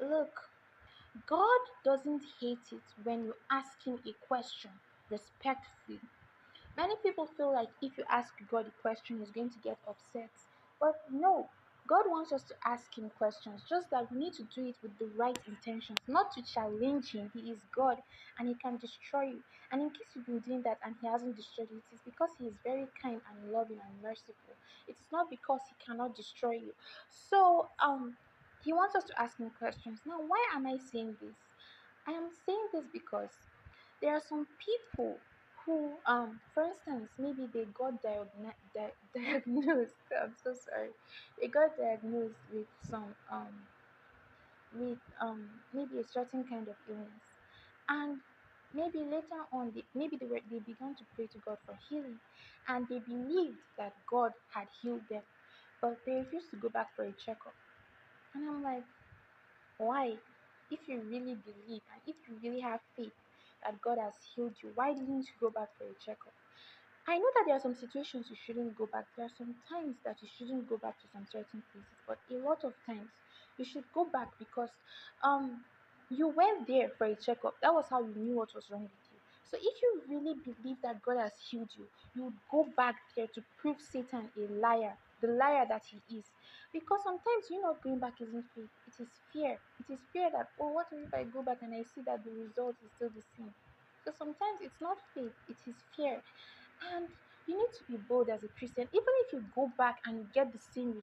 Look, God doesn't hate it when you ask Him a question respectfully. Many people feel like if you ask God a question, He's going to get upset. But no, God wants us to ask Him questions, just that we need to do it with the right intentions, not to challenge Him. He is God and He can destroy you. And in case you've been doing that and He hasn't destroyed you, it is because He is very kind and loving and merciful. It is not because He cannot destroy you. So, He wants us to ask Him questions. Now, why am I saying this? I am saying this because there are some people who, for instance, maybe they got diagnosed. I'm so sorry. They got diagnosed with some maybe a certain kind of illness, and maybe later on, they began to pray to God for healing, and they believed that God had healed them, but they refused to go back for a checkup. And I'm like, why? If you really believe and if you really have faith that God has healed you, why didn't you go back for a checkup? I know that there are some situations you shouldn't go back. There are some times that you shouldn't go back to some certain places, but a lot of times you should go back because um you went there for a checkup. That was how you knew what was wrong with you. So if you really believe that God has healed you, you would go back there to prove Satan a liar, the liar that he is. Because sometimes you not going back isn't faith, it is fear. It is fear that, oh, what if I go back and I see that the result is still the same? So sometimes it's not faith, it is fear. And you need to be bold as a Christian. Even if you go back and you get the same